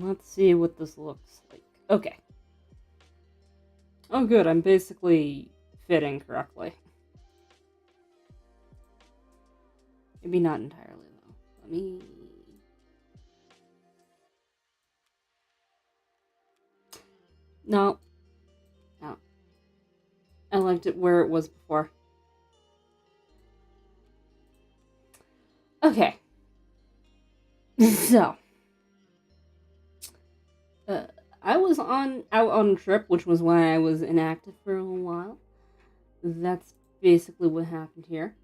Let's see what this looks like. Okay. Oh good, I'm basically fitting correctly. Maybe not entirely, though. Let me... No. No. I liked it where it was before. Okay. So. I was out on a trip, which was why I was inactive for a little while. That's basically what happened here.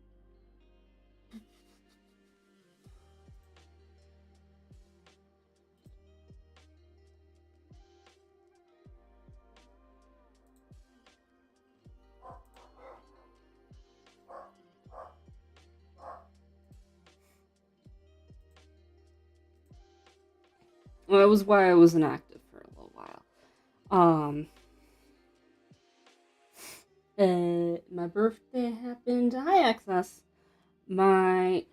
Well, that was why I was inactive for a little while. My birthday happened. Hi, Access. I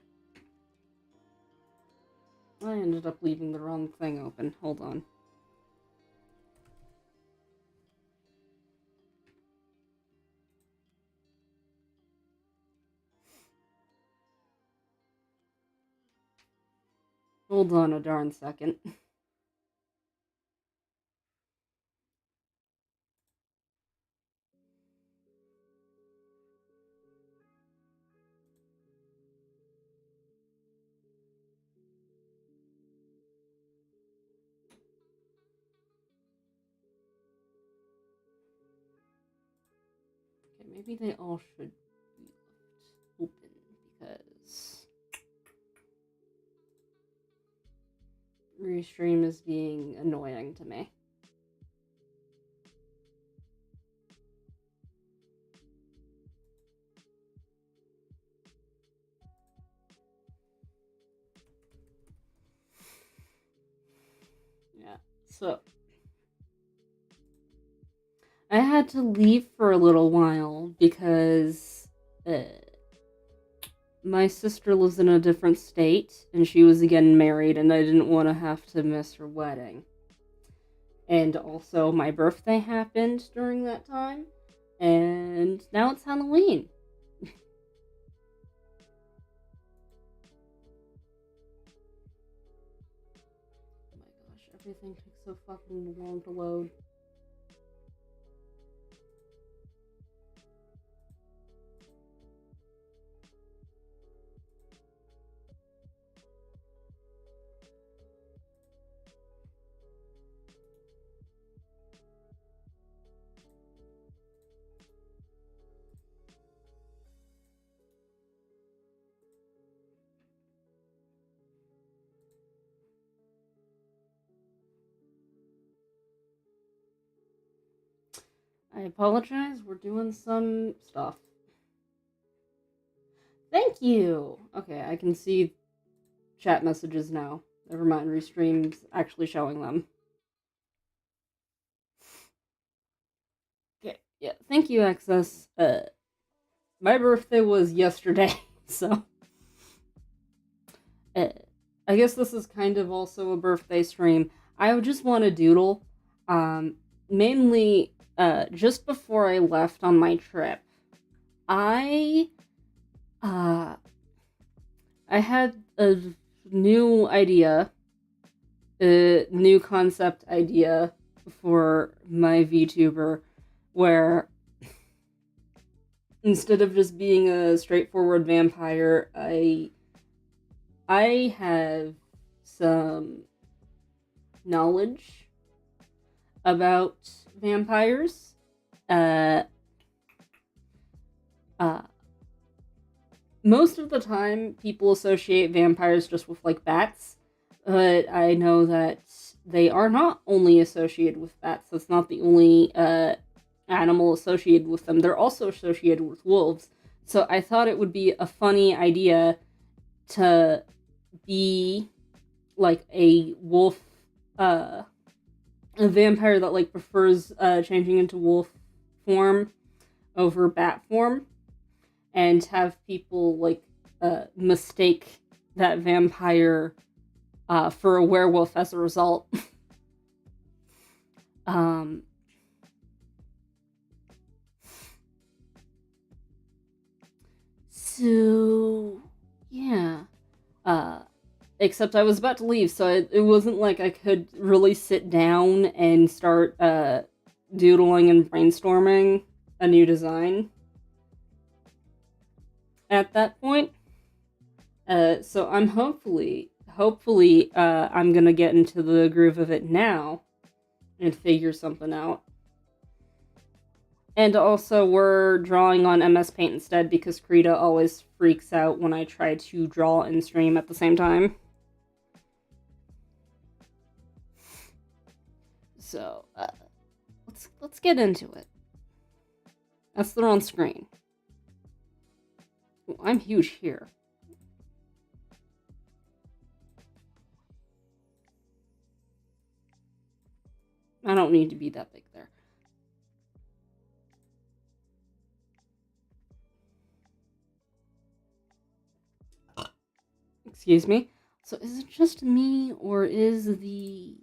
ended up leaving the wrong thing open. Hold on. Hold on a darn second. Okay, maybe they all should be left open because Restream is being annoying to me. Yeah, so I had to leave for a little while because my sister lives in a different state and she was again married and I didn't want to have to miss her wedding. And also my birthday happened during that time and now it's Halloween. Oh my gosh, everything takes so fucking long to load. I apologize, we're doing some stuff. Thank you! Okay, I can see chat messages now. Never mind, Restream's actually showing them. Okay, yeah, thank you, Access. My birthday was yesterday, so... I guess this is kind of also a birthday stream. I just want to doodle. Mainly, just before I left on my trip, I had a new idea, a new concept idea for my VTuber, where instead of just being a straightforward vampire, I have some knowledge about vampires. Most of the time, people associate vampires just with, like, bats, but I know that they are not only associated with bats. That's not the only animal associated with them. They're also associated with wolves. So I thought it would be a funny idea to be like a wolf, a vampire that like prefers changing into wolf form over bat form, and have people like mistake that vampire for a werewolf as a result. Um, so yeah. Except I was about to leave, so it wasn't like I could really sit down and start doodling and brainstorming a new design at that point. So I'm hopefully, I'm gonna get into the groove of it now and figure something out. And also, we're drawing on MS Paint instead because Krita always freaks out when I try to draw and stream at the same time. So, let's get into it. That's the wrong screen. Ooh, I'm huge here. I don't need to be that big there. Excuse me. So is it just me, or is the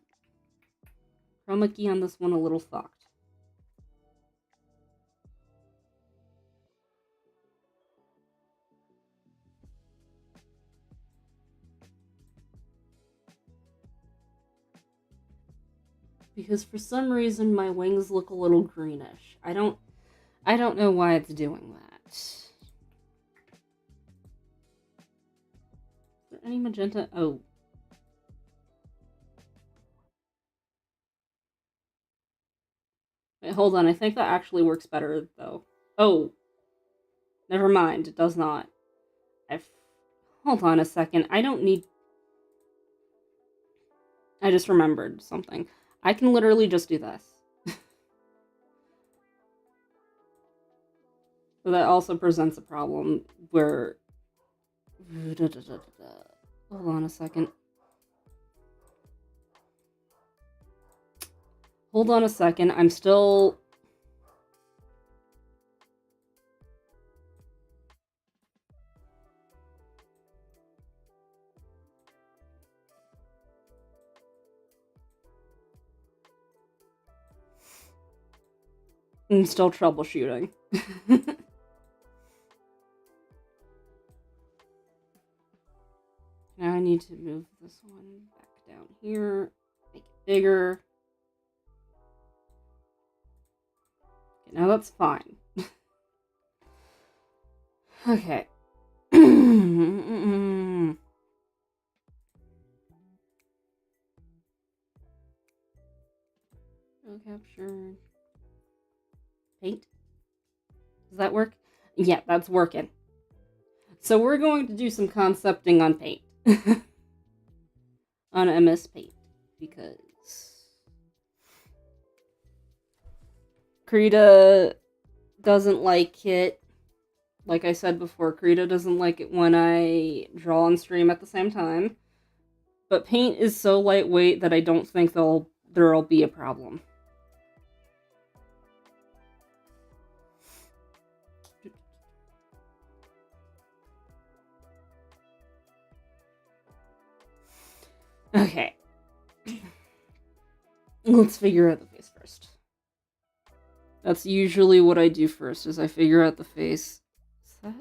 chroma key on this one a little fucked? Because for some reason my wings look a little greenish. I don't know why it's doing that. Is there any magenta? Oh. Wait, hold on. I think that actually works better, though. Oh. Never mind. It does not. Hold on a second. I don't need... I just remembered something. I can literally just do this. But that also presents a problem where... Hold on a second. Hold on a second. I'm still... I'm still troubleshooting. Now I need to move this one back down here. Make it bigger. Okay, now that's fine. Okay. Fill capture. Paint. Does that work? Yeah, that's working. So we're going to do some concepting on paint. On MS Paint. Because Krita doesn't like it. Like I said before, Krita doesn't like it when I draw and stream at the same time. But paint is so lightweight that I don't think there'll be a problem. Okay. Let's figure out the face first. That's usually what I do first, is I figure out the face. Is that?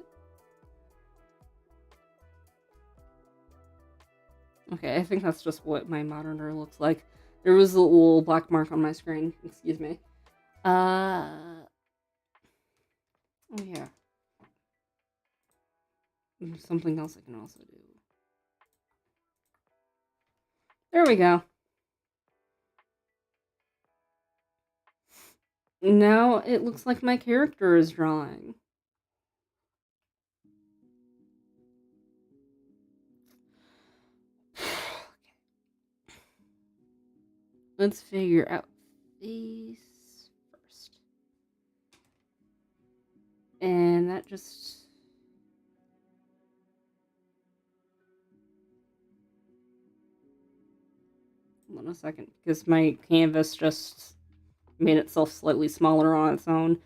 Okay, I think that's just what my monitor looks like. There was a little black mark on my screen. Excuse me. Oh yeah. There's something else I can also do. There we go. Now it looks like my character is drawing. Let's figure out face first. And that just... Hold on a second, because my canvas just made itself slightly smaller on its own.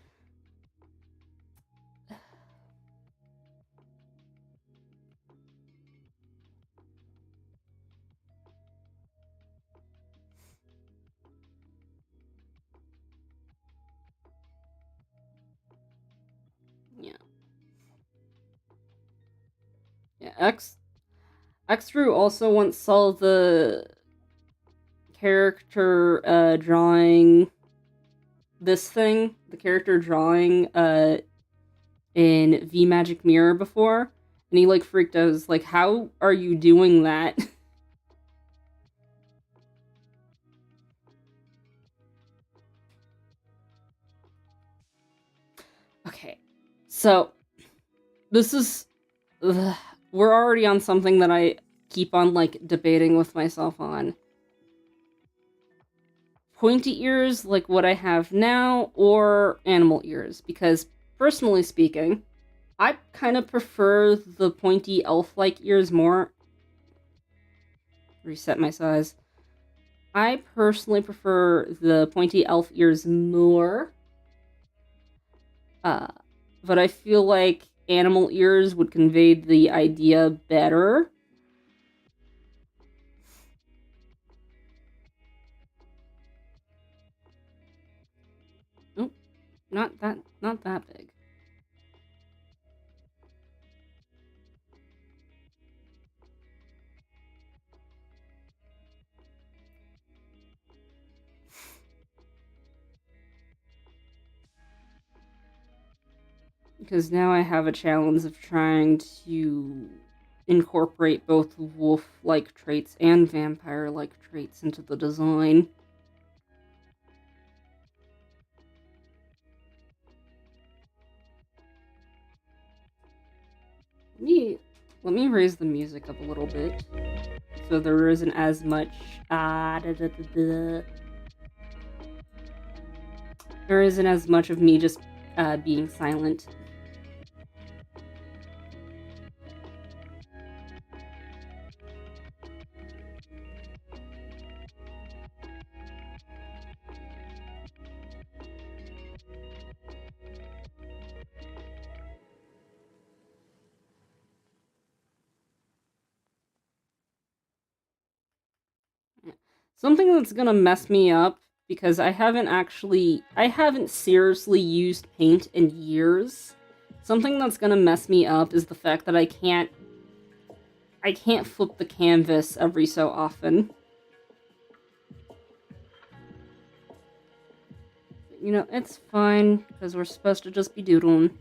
X Xtru also once saw the character drawing this thing, the character drawing in V Magic Mirror before, and he like freaked out. Was like, how are you doing that? Okay, so this is we're already on something that I keep on like debating with myself on. Pointy ears like what I have now, or animal ears, because personally speaking, I kind of prefer the pointy elf-like ears more. Reset my size. I personally prefer the pointy elf ears more. But I feel like animal ears would convey the idea better. Oh, not that big. Because now I have a challenge of trying to incorporate both wolf-like traits and vampire-like traits into the design. Let me raise the music up a little bit, so there isn't as much there isn't as much of me just being silent. Something that's gonna mess me up, because I haven't seriously used paint in years. Something that's gonna mess me up is the fact that I can't flip the canvas every so often. You know, it's fine, because we're supposed to just be doodling.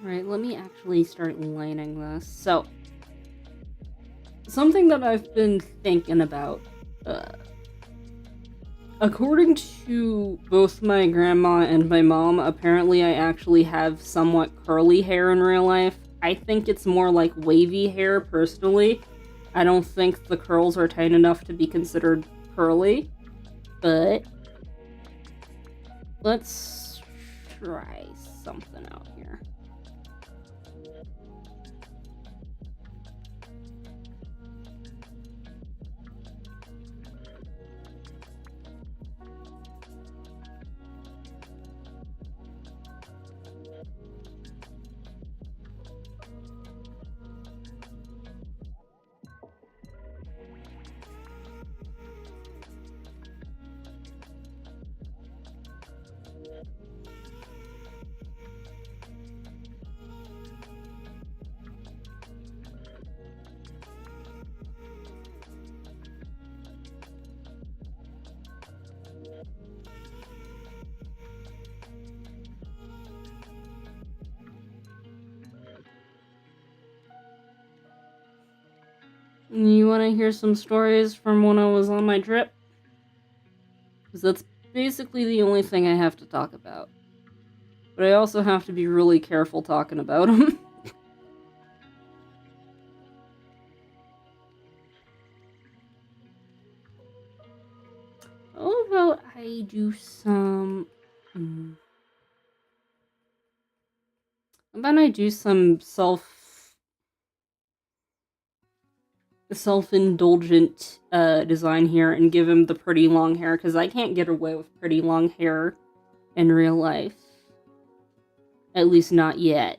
Right, let me actually start lining this. So, something that I've been thinking about, according to both my grandma and my mom, apparently I actually have somewhat curly hair in real life. I think it's more like wavy hair, personally. I don't think the curls are tight enough to be considered curly, but let's try something out here. You want to hear some stories from when I was on my trip? Because that's basically the only thing I have to talk about. But I also have to be really careful talking about them. How about I do some... How about I do some self-indulgent design here and give him the pretty long hair, because I can't get away with pretty long hair in real life. At least not yet.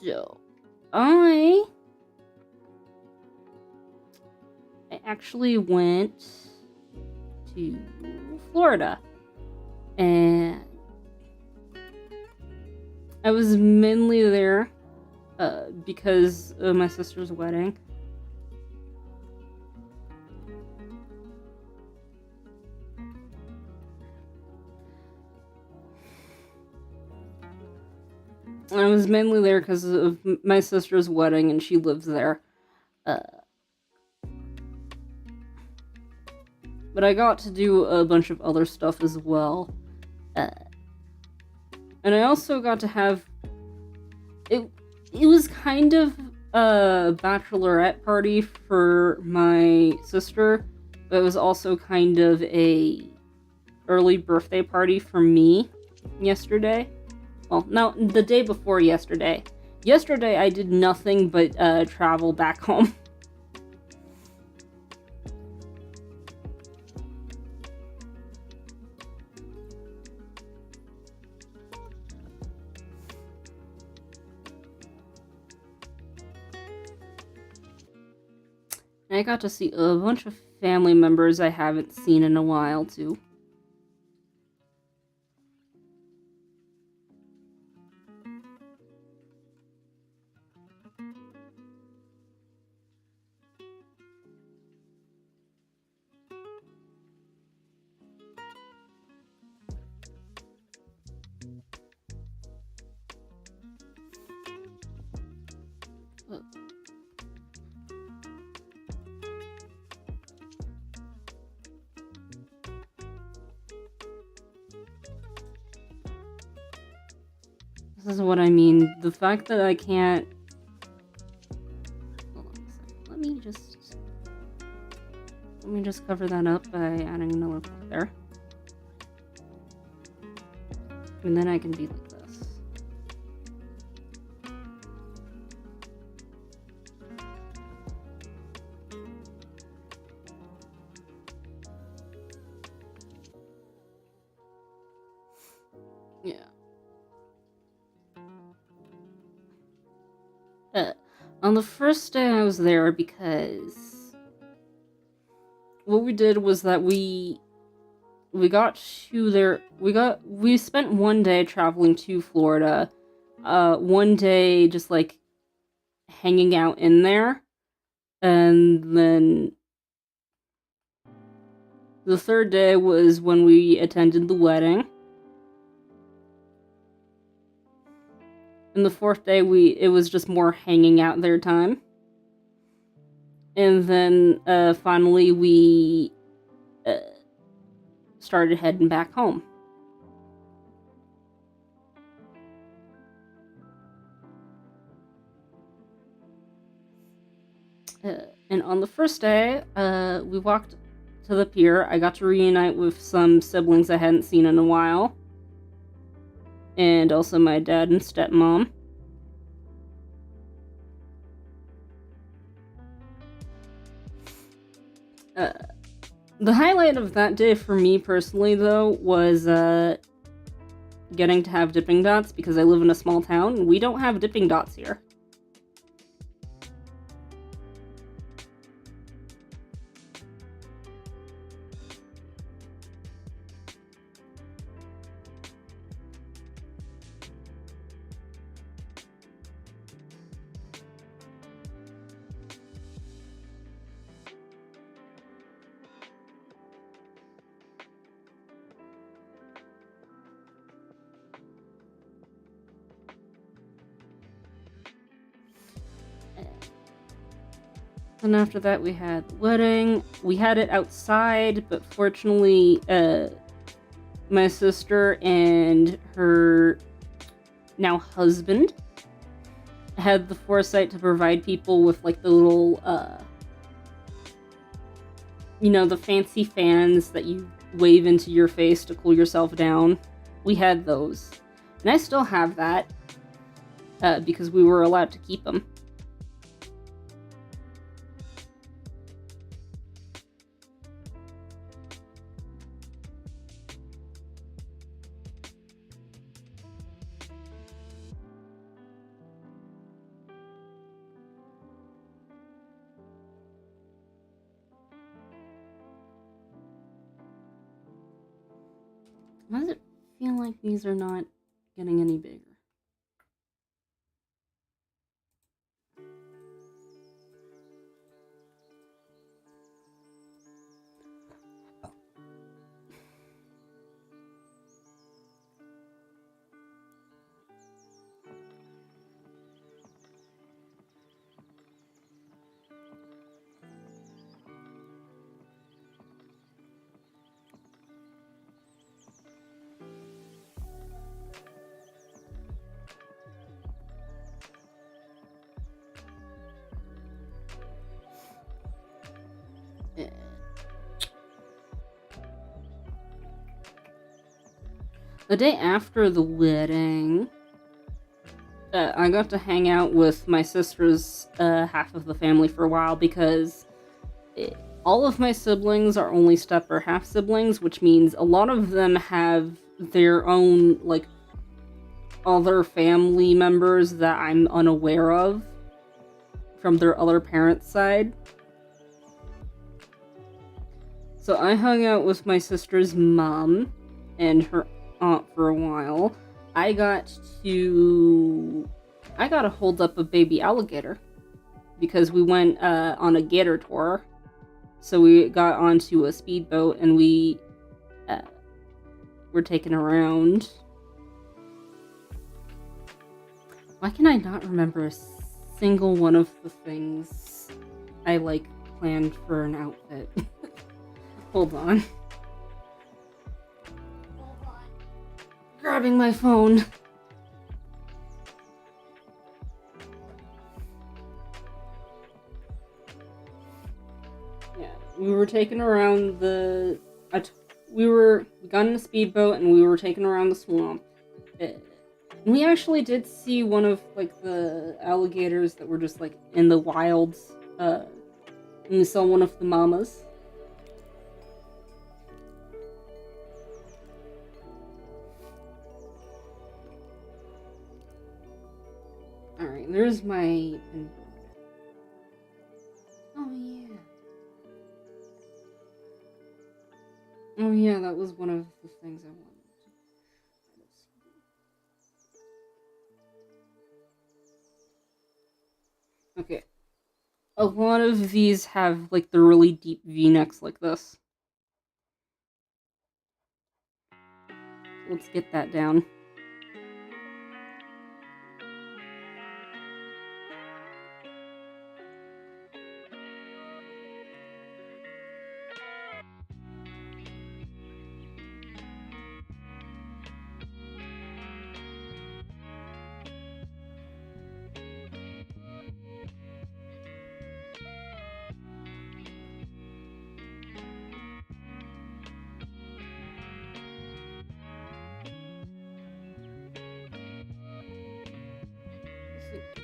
So, I actually went to Florida, and I was mainly there because of my sister's wedding. I was mainly there because of my sister's wedding, and she lives there. But I got to do a bunch of other stuff as well. And I also got to have... It was kind of a bachelorette party for my sister, but it was also kind of a early birthday party for me yesterday. Well, no, the day before yesterday. Yesterday I did nothing but travel back home. I got to see a bunch of family members I haven't seen in a while, too. This is what I mean. The fact that I can't... Hold on a second. Let me just cover that up by adding another block there. And then I can be like this. Yeah. On the first day I was there, because what we did was that we got to there. We spent one day traveling to Florida. One day just like hanging out in there, and then the third day was when we attended the wedding. And the fourth day it was just more hanging out there time. And then finally we started heading back home. And on the first day, we walked to the pier. I got to reunite with some siblings I hadn't seen in a while. And also my dad and stepmom. The highlight of that day for me personally, though, was getting to have dipping dots, because I live in a small town and we don't have dipping dots here. And after that, we had the wedding. We had it outside, but fortunately, my sister and her now husband had the foresight to provide people with like the little, the fancy fans that you wave into your face to cool yourself down. We had those. And I still have that, because we were allowed to keep them. Why does it feel like these are not getting any bigger? The day after the wedding, I got to hang out with my sister's half of the family for a while because all of my siblings are only step or half siblings, which means a lot of them have their own, like, other family members that I'm unaware of from their other parents' side. So I hung out with my sister's mom and her aunt for a while. I got to hold up a baby alligator because we went on a gator tour. So we got onto a speedboat and we were taken around. Why can I not remember a single one of the things I planned for an outfit? Hold on. Grabbing my phone. Yeah, we were taken around we got in a speedboat and we were taken around the swamp. We actually did see one of the alligators that were just in the wilds. And we saw one of the mamas. Alright, there's my... Oh yeah. Oh yeah, that was one of the things I wanted. Okay. A lot of these have the really deep V-necks like this. Let's get that down.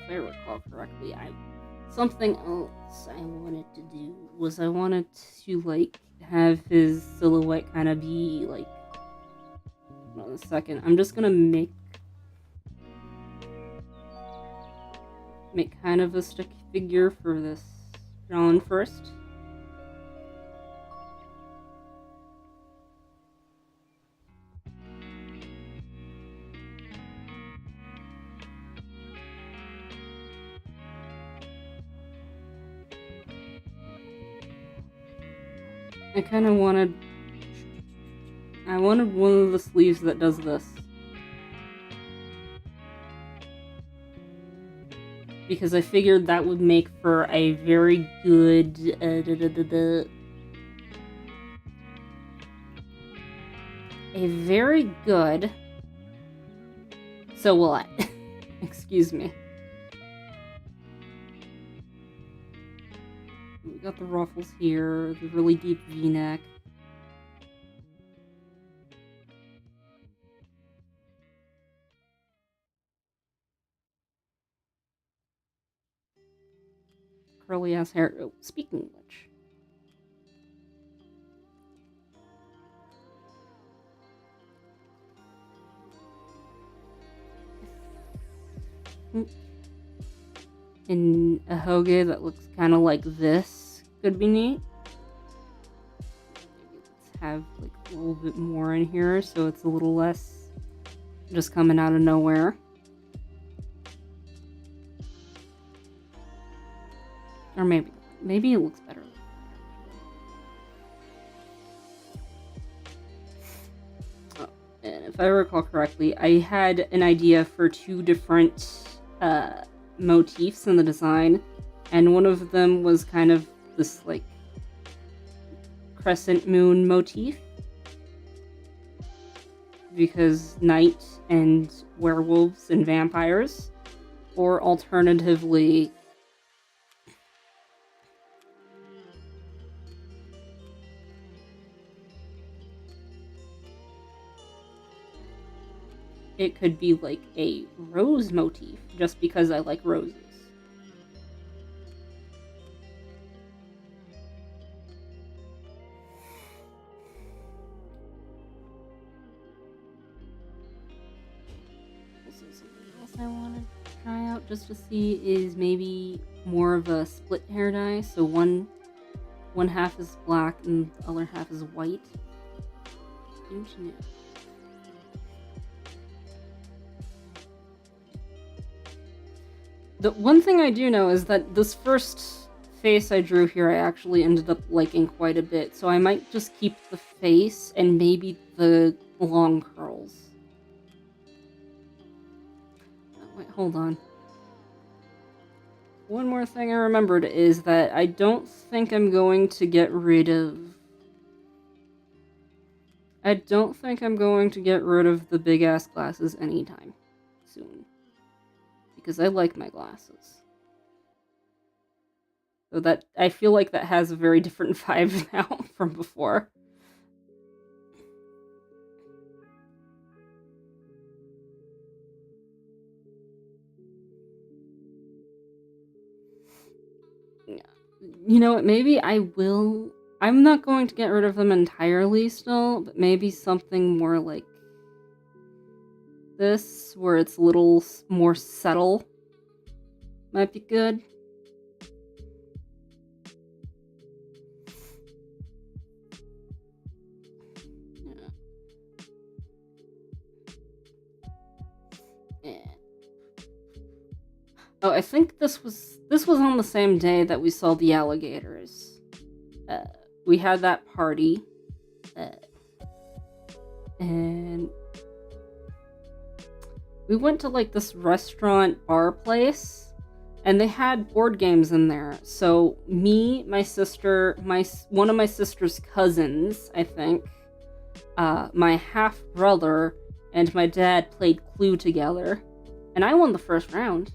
If I recall correctly, something else I wanted to do was I wanted to have his silhouette kind of be hold on a second. I'm just gonna make kind of a stick figure for this John first. I wanted one of the sleeves that does this. because I figured that would make for a very good a very good so what? Excuse me. We got the ruffles here, the really deep V-neck. Curly ass hair. Oh, speaking of which. In a hoge that looks kind of like this could be neat. Maybe let's have like a little bit more in here so it's a little less just coming out of nowhere. Or maybe it looks better. Oh, and if I recall correctly, I had an idea for two different motifs in the design, and one of them was kind of this like crescent moon motif, because night and werewolves and vampires, or alternatively it could be like a rose motif, just because I like roses. Also, something else I want to try out just to see is maybe more of a split hair dye, so one half is black and the other half is white. The one thing I do know is that this first face I drew here I actually ended up liking quite a bit, so I might just keep the face and maybe the long curls. Oh, wait, hold on. One more thing I remembered is that I don't think I'm going to get rid of... I don't think I'm going to get rid of the big-ass glasses anytime soon. Because I like my glasses. So that, I feel like that has a very different vibe now from before. You know what, maybe I will... I'm not going to get rid of them entirely still, but maybe something more like this, where it's a little more subtle, might be good. Yeah. Oh, I think this was on the same day that we saw the alligators. We had that party, and we went to like this restaurant bar place, and they had board games in there. So me, my sister, one of my sister's cousins, I think, my half brother, and my dad played Clue together, and I won the first round.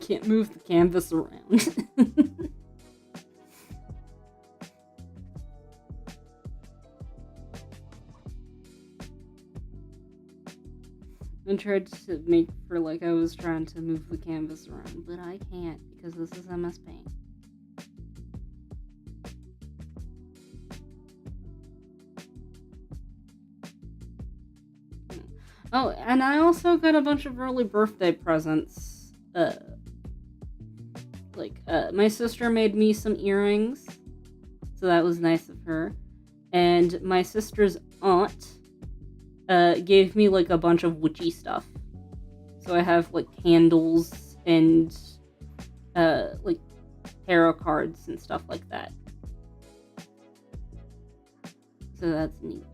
can't move the canvas around. I tried to make for like I was trying to move the canvas around, but I can't because this is MS Paint. Oh, and I also got a bunch of early birthday presents. My sister made me some earrings, so that was nice of her. And my sister's aunt gave me like a bunch of witchy stuff. So I have like candles and like tarot cards and stuff like that. So that's neat.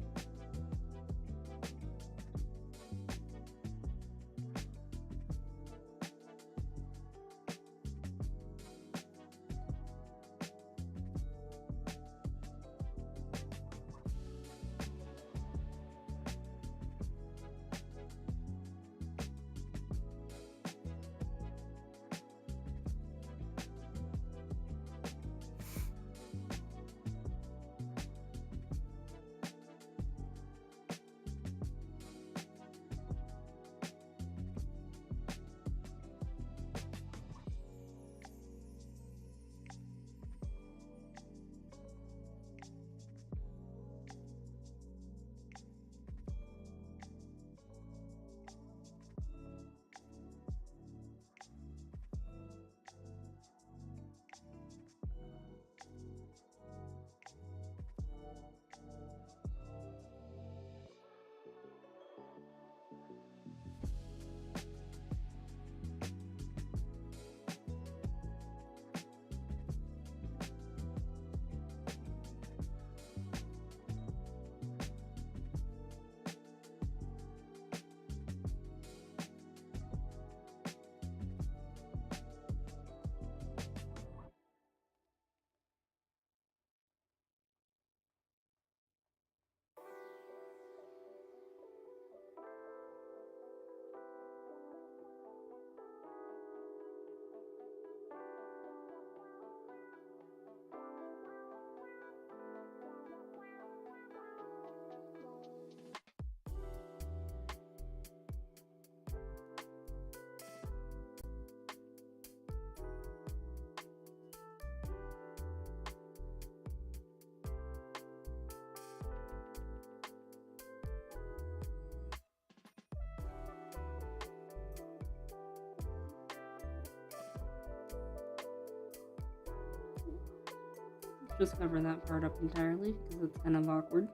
Just cover that part up entirely because it's kind of awkward.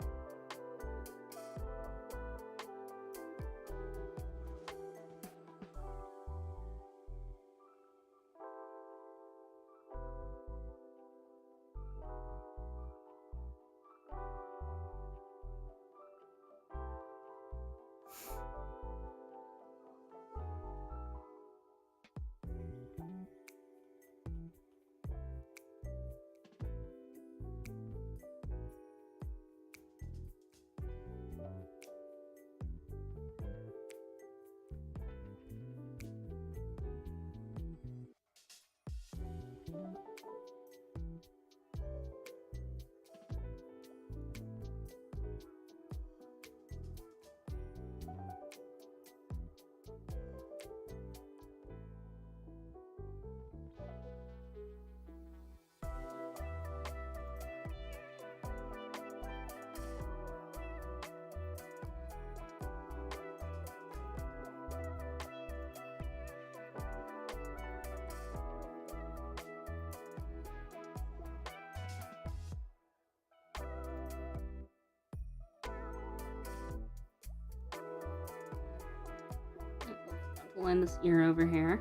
Line this ear over here.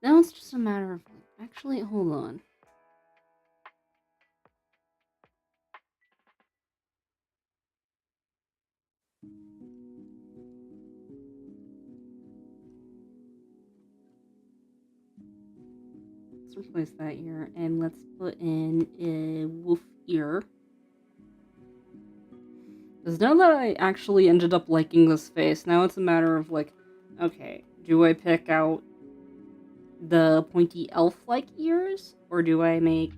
Now it's just a matter of actually hold on. let's replace that ear, and let's put in a wolf ear. Because now that I actually ended up liking this face, now it's a matter of, like, okay, do I pick out the pointy elf-like ears, or do I make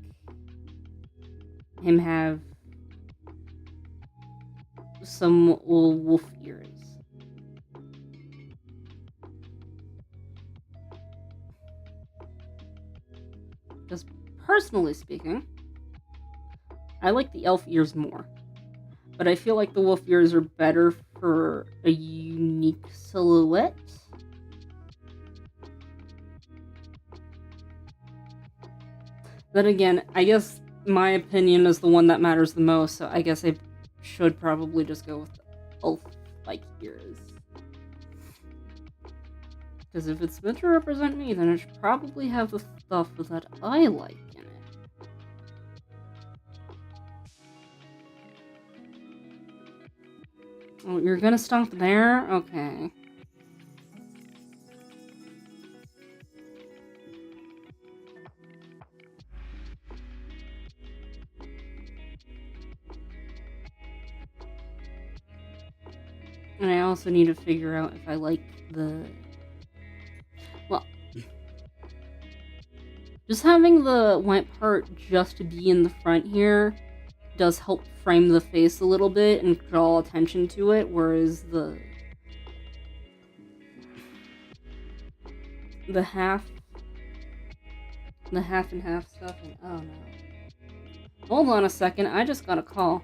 him have some little wolf ears? Because personally speaking, I like the elf ears more. But I feel like the wolf ears are better for a unique silhouette. Then again, I guess my opinion is the one that matters the most, so I guess I should probably just go with the elf-like ears. Because if it's meant to represent me, then it should probably have the stuff that I like in it. Oh, you're gonna stop there? Okay. And I also need to figure out if I like the... Well, just having the white part just to be in the front here does help frame the face a little bit and draw attention to it, whereas the half and half stuff, and oh no. Hold on a second, I just got a call.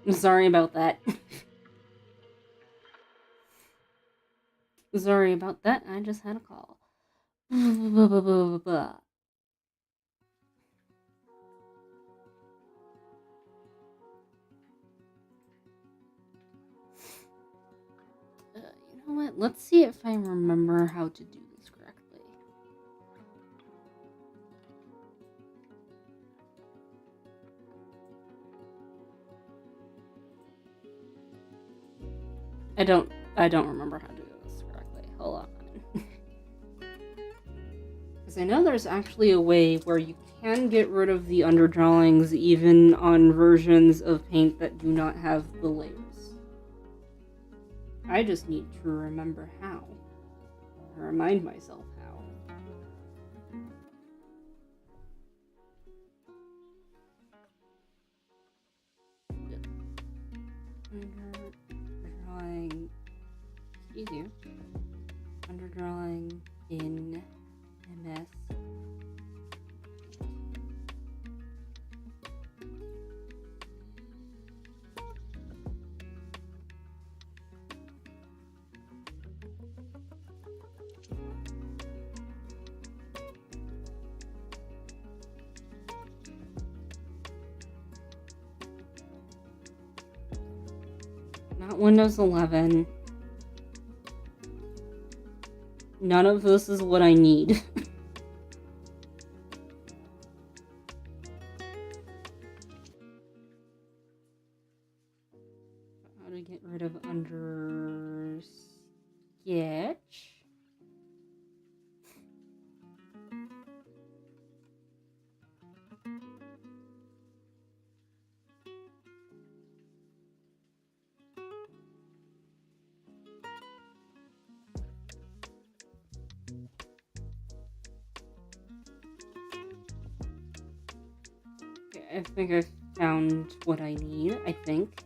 I'm sorry about that. Sorry about that, I just had a call. You know what? Let's see if I remember how to do this correctly. I don't remember how to do this correctly. Hold on. Because I know there's actually a way where you can get rid of the underdrawings even on versions of Paint that do not have the layers. I just need to remember how. Remind myself how. Underdrawing. Easier. Underdrawing in MS. Not Windows 11. None of this is what I need. How to get rid of under sketch? I think I found what I need, I think.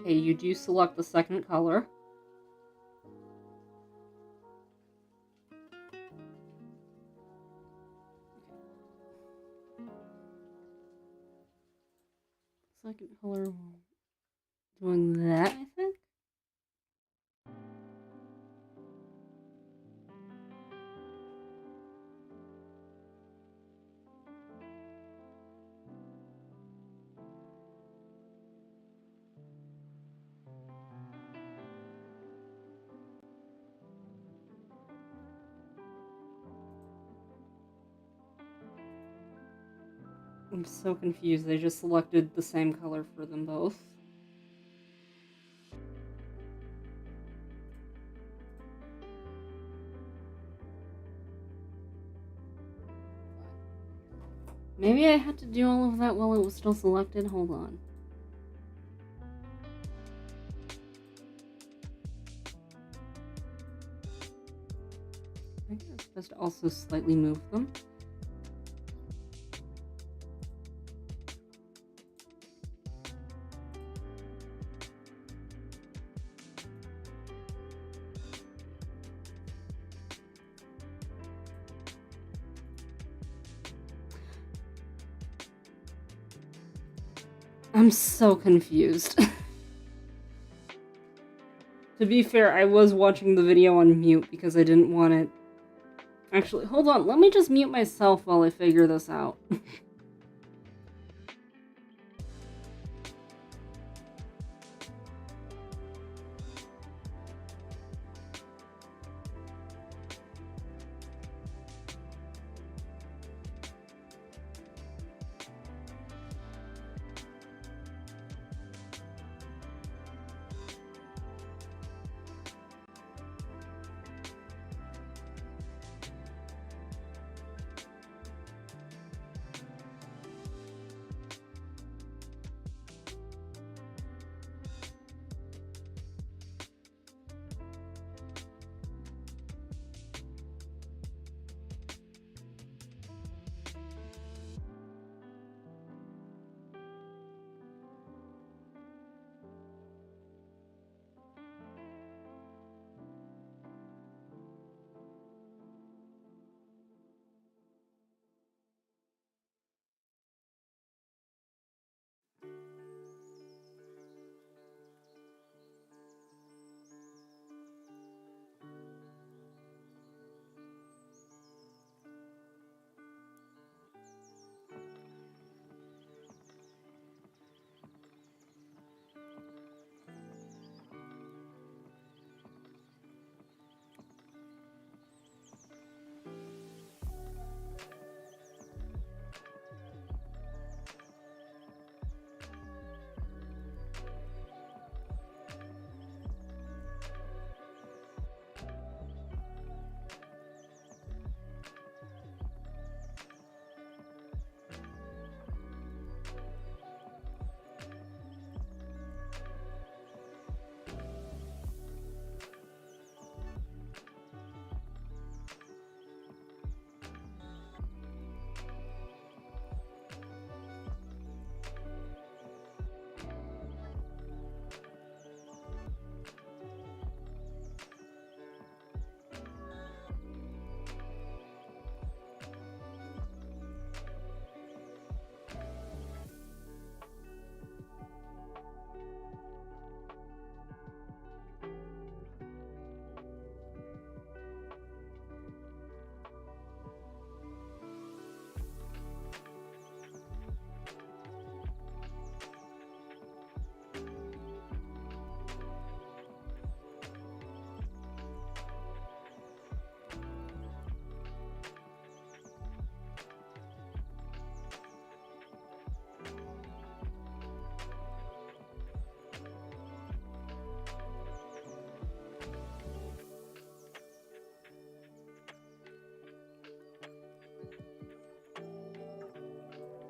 Okay, you do select the second color. Second color, doing that, I think. I'm so confused. They just selected the same color for them both. Maybe I had to do all of that while it was still selected. Hold on. I think I'm supposed to also slightly move them. I'm so confused. To be fair, I was watching the video on mute because I didn't want it. Actually, hold on. Let me just mute myself while I figure this out.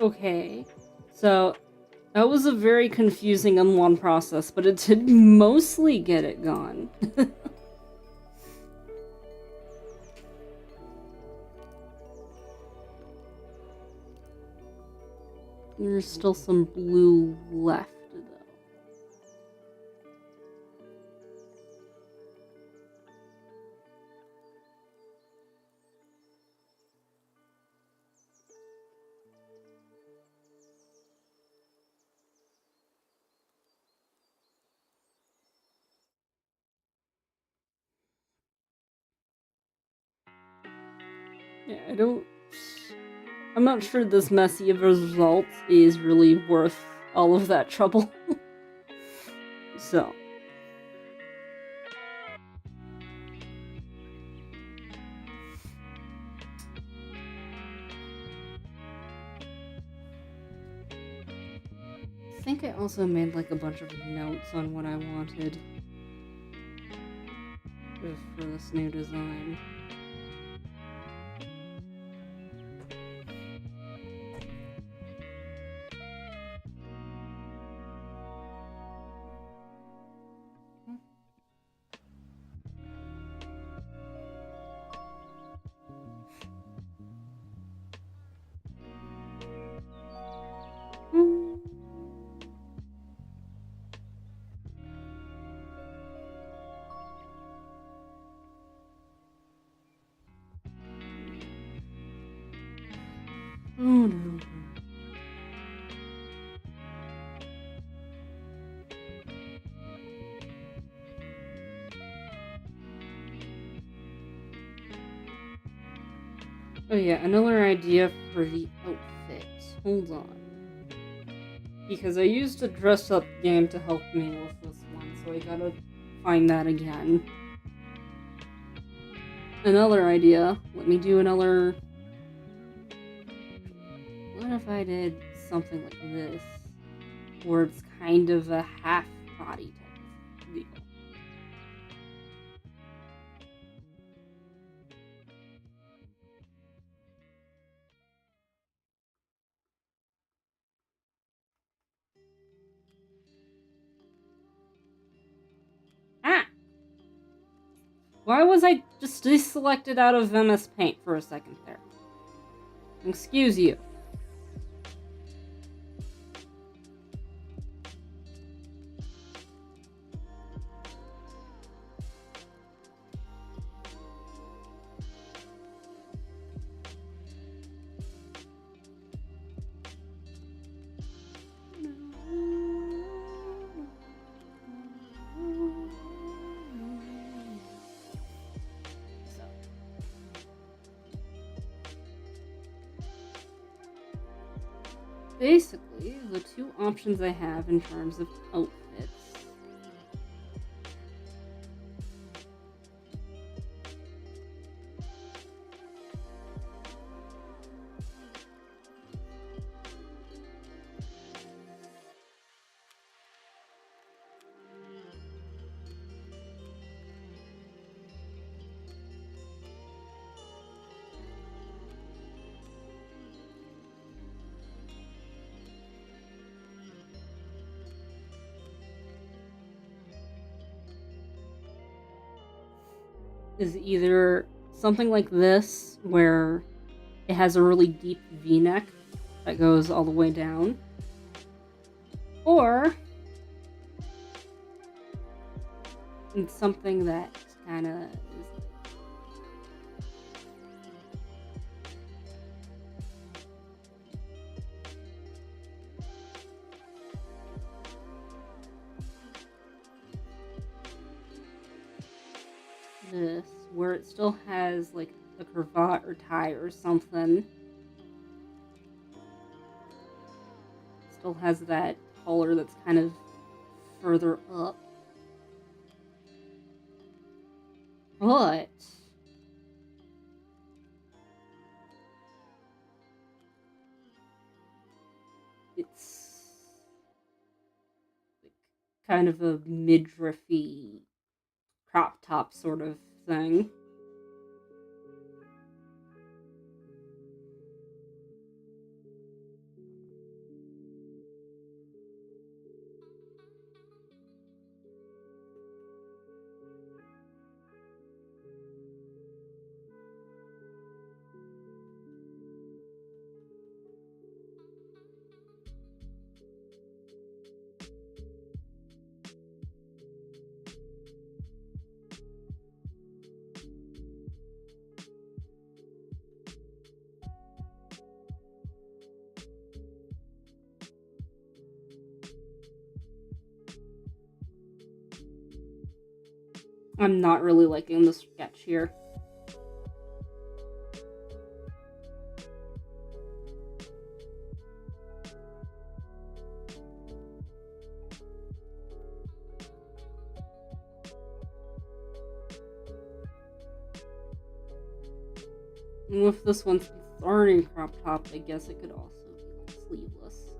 Okay, so that was a very confusing unlock process, but it did mostly get it gone. There's still some blue left, though. Yeah, I'm not sure this messy of a result is really worth all of that trouble. So. I think I also made like a bunch of notes on what I wanted for this new design. Oh no. Oh yeah, another idea for the outfit. Hold on. Because I used a dress-up game to help me with this one, so I gotta find that again. Another idea. Let me do another... What if I did something like this? Where it's kind of a half-body type of deal. Ah! Why was I just deselected out of MS Paint for a second there? Excuse you. Basically, the two options I have in terms of outfits. Is either something like this, where it has a really deep V-neck that goes all the way down, or it's something that kind of is this, where it still has like a cravat or tie or something. Still has that collar that's kind of further up. But it's like kind of a midriffy crop top sort of thing. I'm not really liking the sketch here. And with this one, since it's already crop top, I guess it could also be like sleeveless.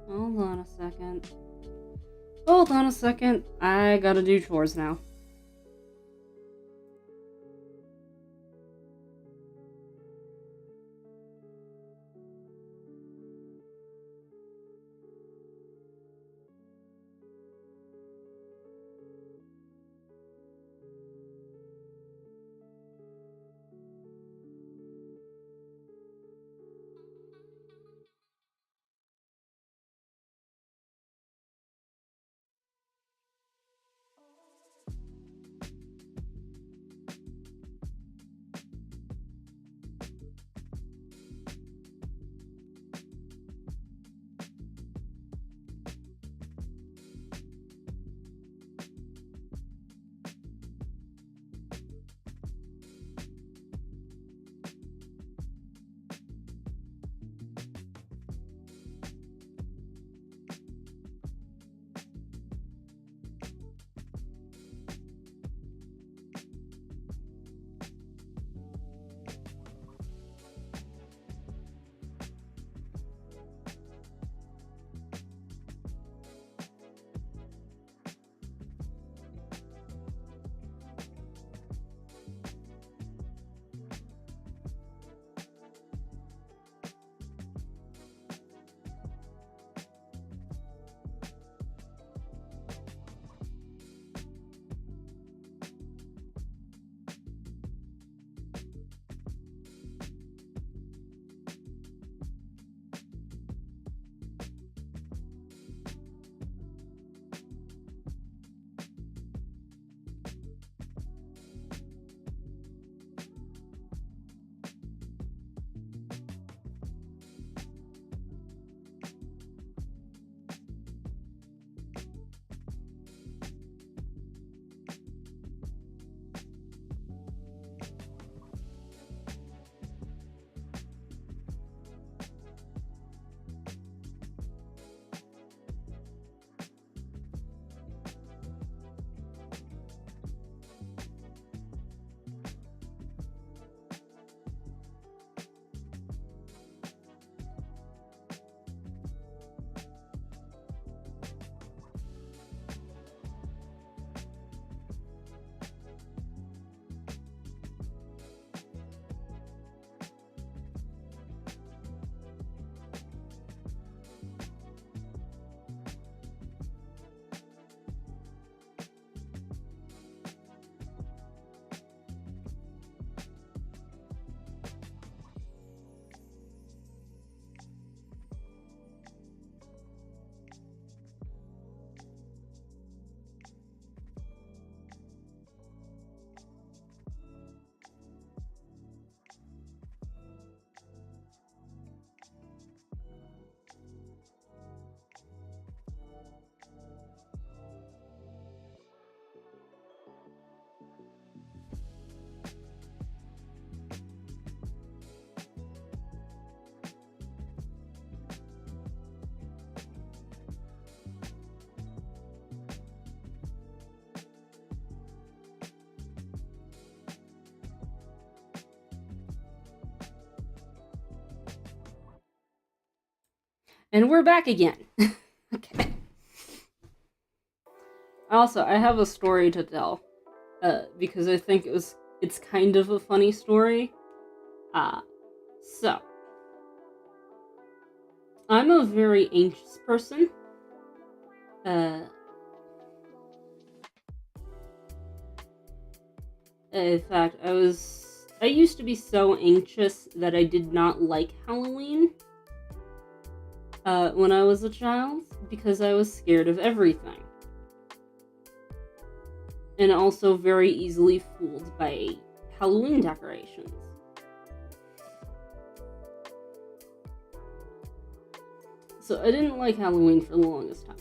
Hold on a second. Hold on a second. I gotta do chores now. And we're back again. Okay. Also, I have a story to tell. Because I think it's kind of a funny story. So I'm a very anxious person. In fact, I used to be so anxious that I did not like Halloween. when I was a child, because I was scared of everything. And also very easily fooled by Halloween decorations. So I didn't like Halloween for the longest time.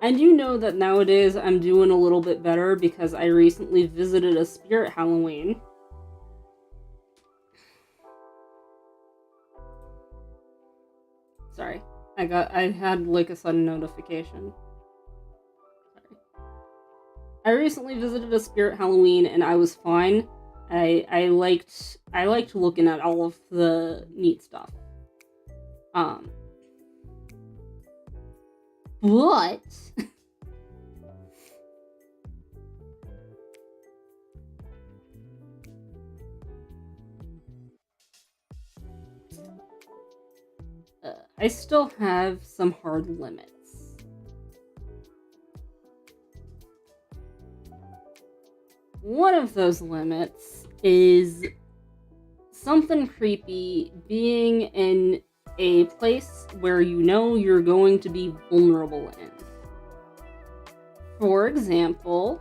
I do know that nowadays I'm doing a little bit better because I recently visited a spirit Halloween. Sorry, I had like a sudden notification. Sorry. I recently visited a spirit Halloween and I was fine. I liked looking at all of the neat stuff. But I still have some hard limits. One of those limits is something creepy being in a place where you know you're going to be vulnerable in. For example,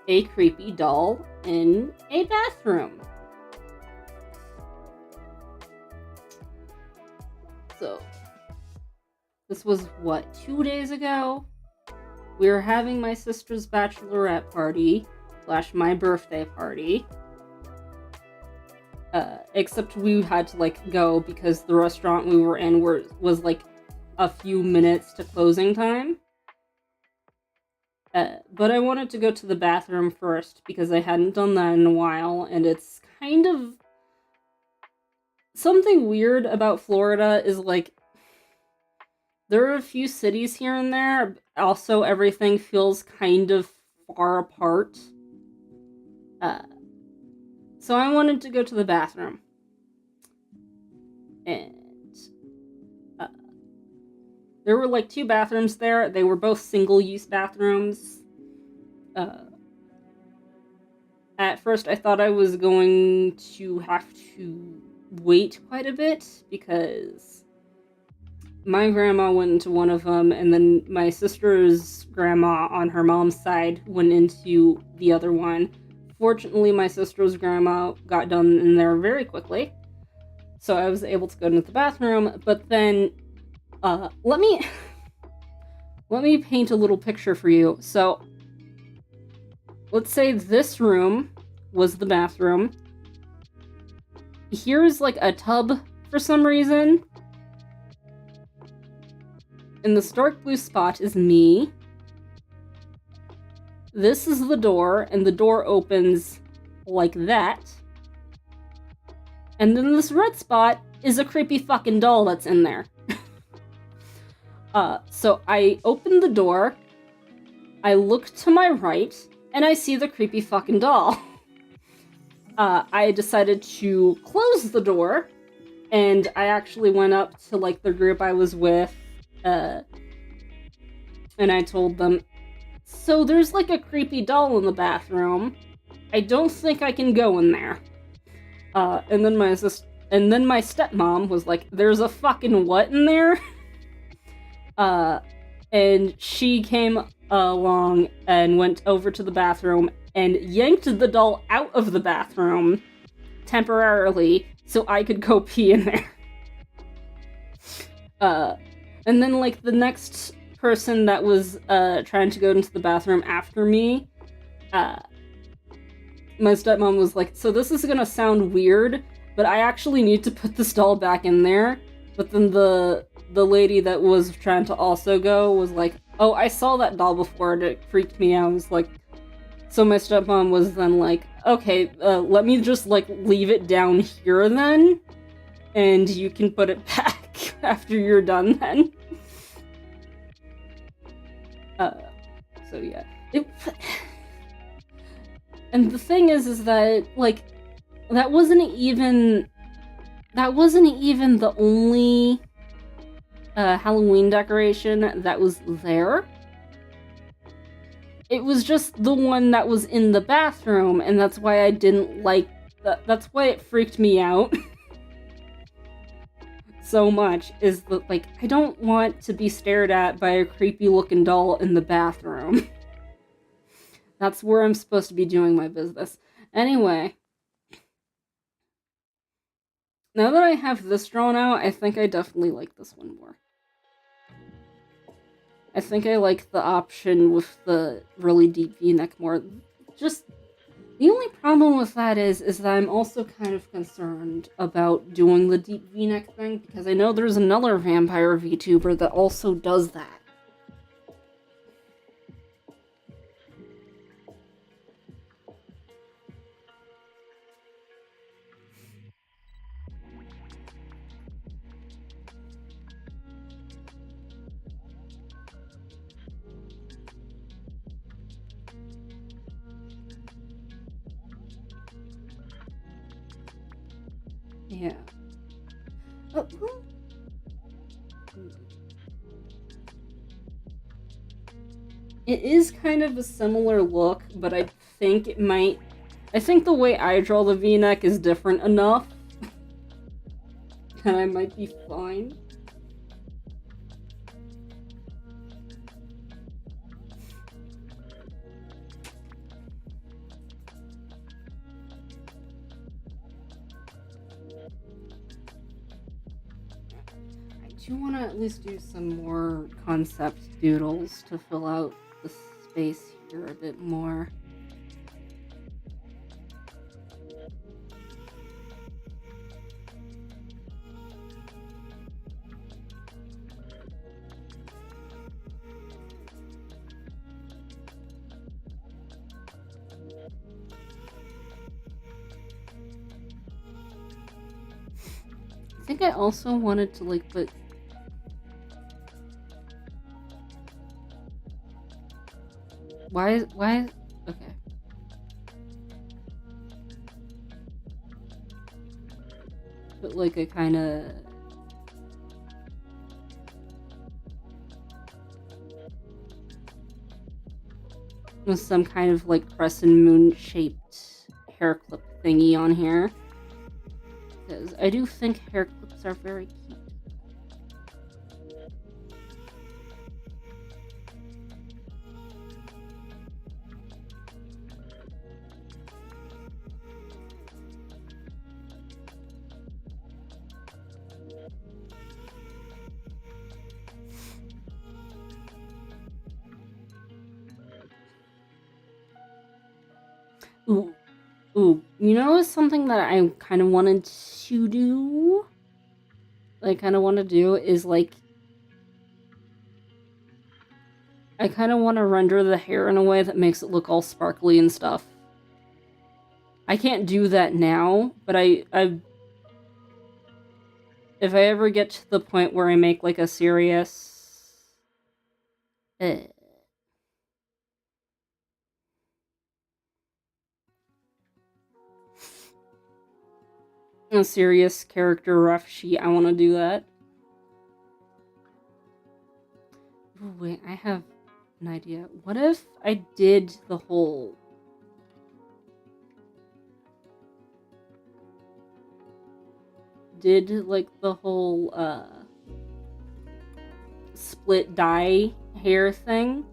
a creepy doll in a bathroom. So, this was, 2 days ago? We were having my sister's bachelorette party, / my birthday party. Except we had to, go because the restaurant we were in was, a few minutes to closing time. But I wanted to go to the bathroom first because I hadn't done that in a while, and it's kind of... Something weird about Florida is, there are a few cities here and there, also everything feels kind of far apart. So I wanted to go to the bathroom. And there were 2 bathrooms there. They were both single-use bathrooms. At first I thought I was going to have to wait quite a bit because my grandma went into one of them and then my sister's grandma on her mom's side went into the other one. Fortunately, my sister's grandma got done in there very quickly, so I was able to go into the bathroom. But then, let me paint a little picture for you. So, let's say this room was the bathroom. Here's a tub for some reason. And the stark blue spot is me. This is the door, and the door opens like that. And then this red spot is a creepy fucking doll that's in there. So I open the door, I look to my right, and I see the creepy fucking doll. I decided to close the door, and I actually went up to, the group I was with, and I told them, so there's, a creepy doll in the bathroom. I don't think I can go in there. And then my stepmom was like, there's a fucking what in there? And she came along and went over to the bathroom and yanked the doll out of the bathroom temporarily so I could go pee in there. And then, the next person that was trying to go into the bathroom after me, my stepmom was like, so this is gonna sound weird, but I actually need to put this doll back in there. But then the lady that was trying to also go was like, oh, I saw that doll before and it freaked me out. I was like, so my stepmom was then like, okay, let me just leave it down here then, and you can put it back after you're done then. So yeah. And the thing is that, that wasn't even the only Halloween decoration that was there. It was just the one that was in the bathroom, and that's why I didn't like that. That's why it freaked me out. so much is that, like, I don't want to be stared at by a creepy looking doll in the bathroom. That's where I'm supposed to be doing my business. Anyway. Now that I have this drawn out, I think I definitely like this one more. I think I like the option with the really deep V-neck more. Just, the only problem with that is that I'm also kind of concerned about doing the deep V-neck thing, because I know there's another vampire VTuber that also does that. Yeah. It is kind of a similar look, but I think it might... I think the way I draw the V-neck is different enough that I might be fine. I do want to at least do some more concept doodles to fill out the space here a bit more. I think I also wanted to, like, put... Why? Okay. Put, like, a kind of... with some kind of, like, crescent moon-shaped hair clip thingy on here. Because I do think hair clips are very cute. Ooh, you know something that I kind of wanted to do? I kind of want to do is, like... I kind of want to render the hair in a way that makes it look all sparkly and stuff. I can't do that now, but I if I ever get to the point where I make, like, a serious... a serious character rough sheet, I want to do that. Ooh, wait, I have an idea. What if I did the whole... like, the whole, split dye hair thing,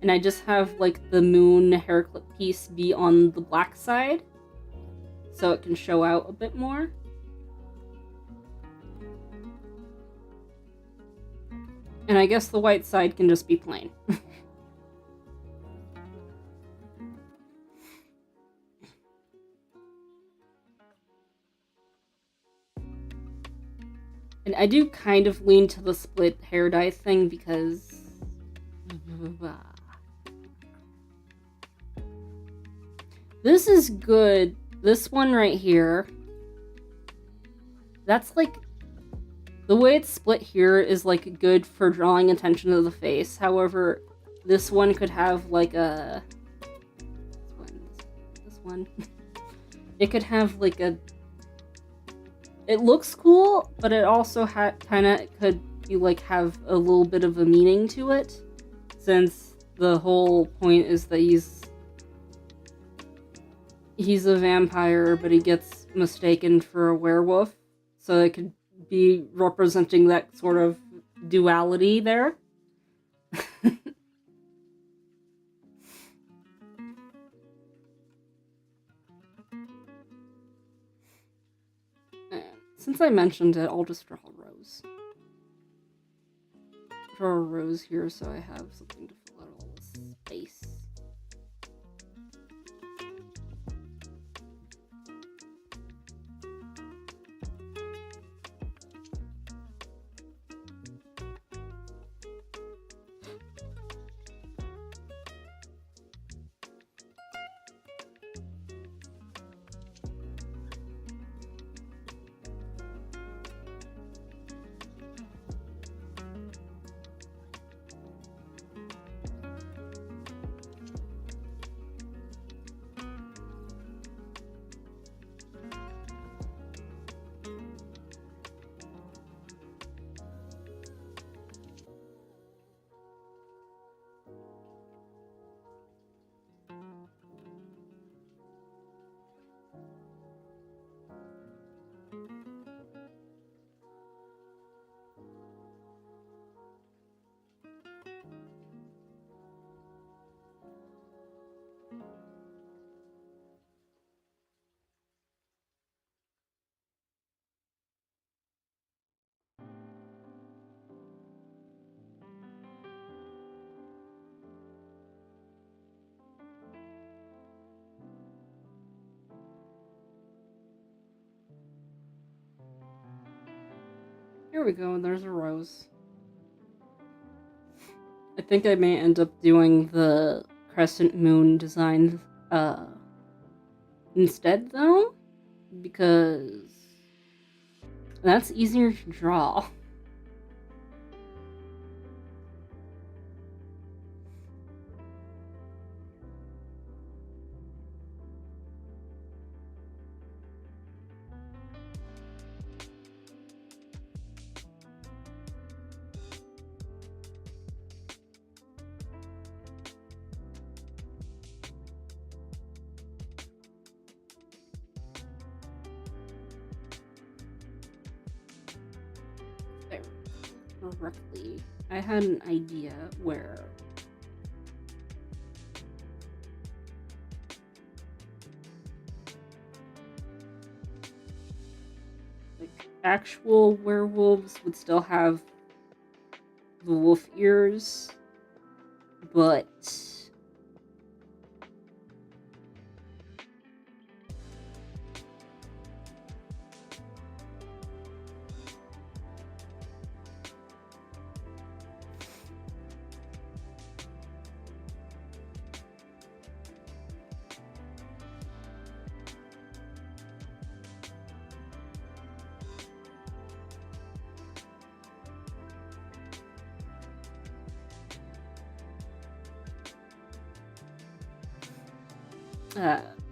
and I just have, like, the moon hair clip piece be on the black side, so it can show out a bit more. And I guess the white side can just be plain. And I do kind of lean to the split hair dye thing because... This is good. This one right here. That's, like... The way it's split here is, like, good for drawing attention to the face. However, this one could have, like, a... This one. It could have, like, a... It looks cool, but it also kind of could be, like, have a little bit of a meaning to it, since the whole point is that he's a vampire, but he gets mistaken for a werewolf, so it could be representing that sort of duality there. And since I mentioned it, I'll just draw a rose. Draw a rose here so I have something to fill out all this space. Here we go, and there's a rose. I think I may end up doing the crescent moon design instead, though, because that's easier to draw. There, correctly. I had an idea where like actual werewolves would still have the wolf ears, but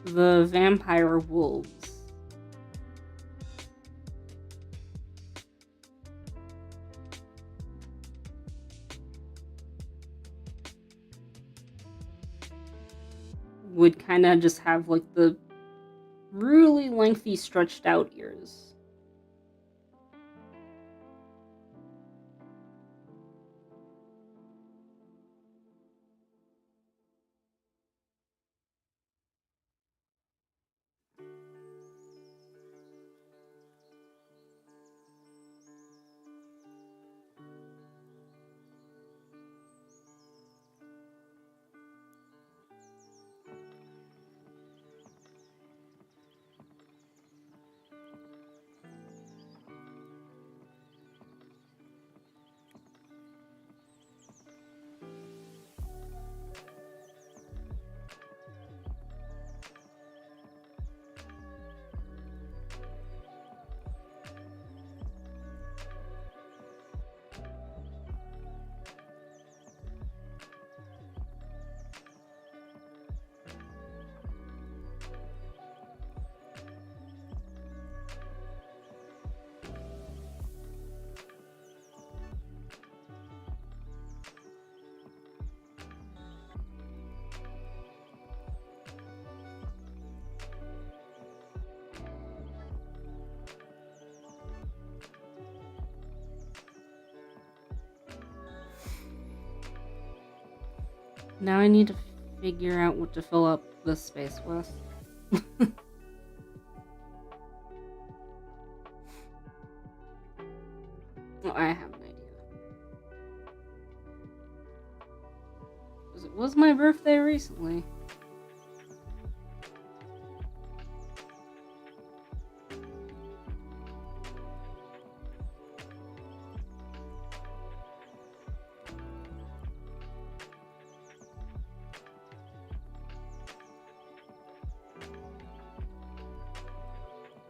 the vampire wolves would kind of just have like the really lengthy stretched out ears. Now I need to figure out what to fill up this space with. Well, I have an idea. It was my birthday recently.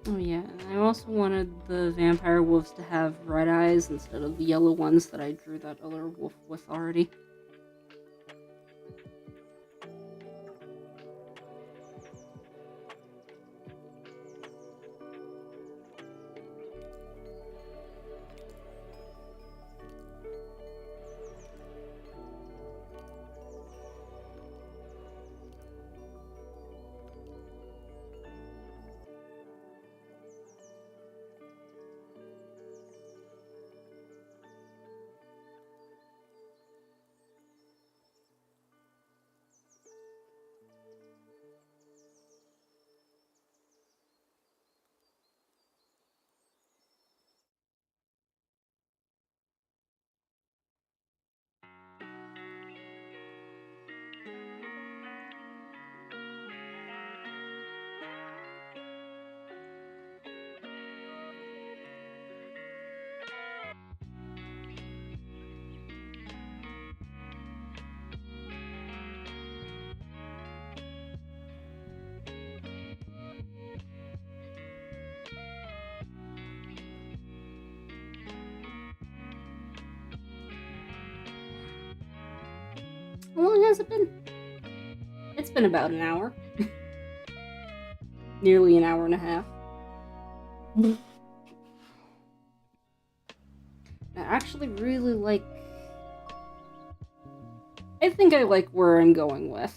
Oh yeah, I also wanted the vampire wolves to have red eyes instead of the yellow ones that I drew that other wolf with already. How long has it been? It's been about an hour. Nearly an hour and a half. I actually really like... I think I like where I'm going with.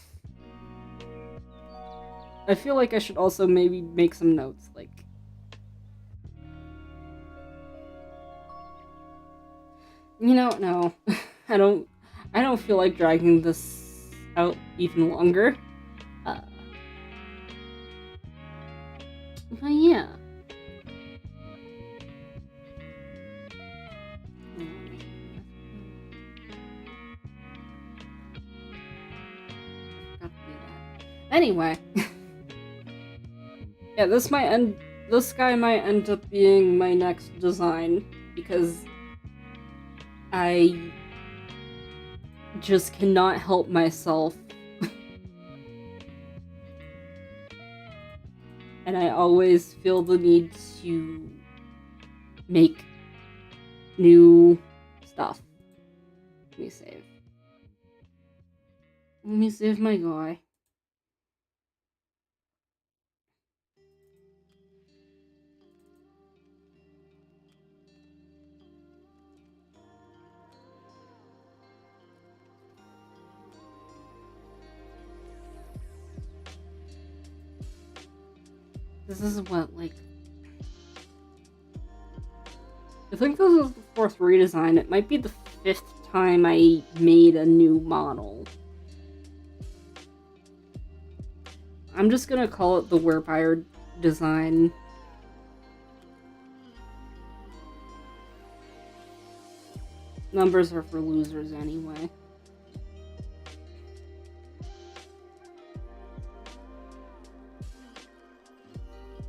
I feel like I should also maybe make some notes, like... You know, no. I don't feel like dragging this out even longer. But yeah. Anyway. Yeah, this guy might end up being my next design, because I just cannot help myself. And I always feel the need to make new stuff. Let me save. Let me save my guy. This is what, like... I think this is the 4th redesign. It might be the 5th time I made a new model. I'm just gonna call it the Werepire design. Numbers are for losers anyway.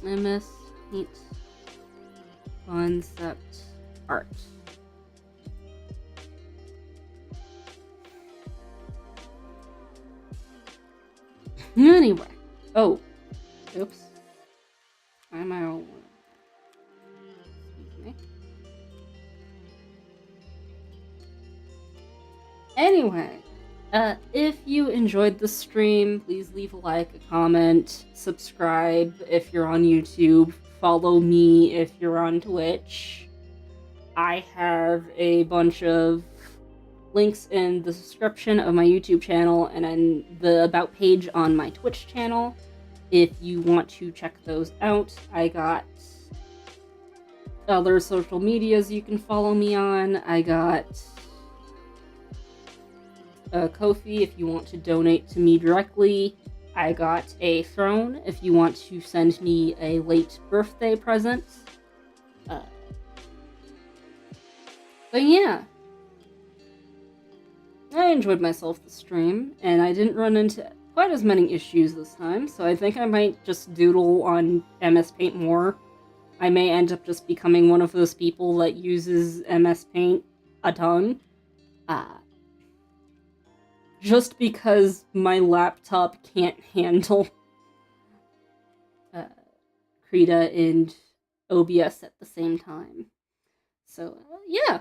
MS Paint Concept Art. Anyway. Oh. Oops. Why am I all... Excuse me. Anyway. If you enjoyed the stream, please leave a like, a comment, subscribe if you're on YouTube, follow me if you're on Twitch. I have a bunch of links in the description of my YouTube channel and in the About page on my Twitch channel if you want to check those out. I got other social medias you can follow me on. I got Ko-fi if you want to donate to me directly. I got a throne if you want to send me a late birthday present. But yeah, I enjoyed myself this stream, and I didn't run into quite as many issues this time, so I think I might just doodle on MS Paint more. I may end up just becoming one of those people that uses MS Paint a ton. Just because my laptop can't handle Krita and OBS at the same time. So, yeah.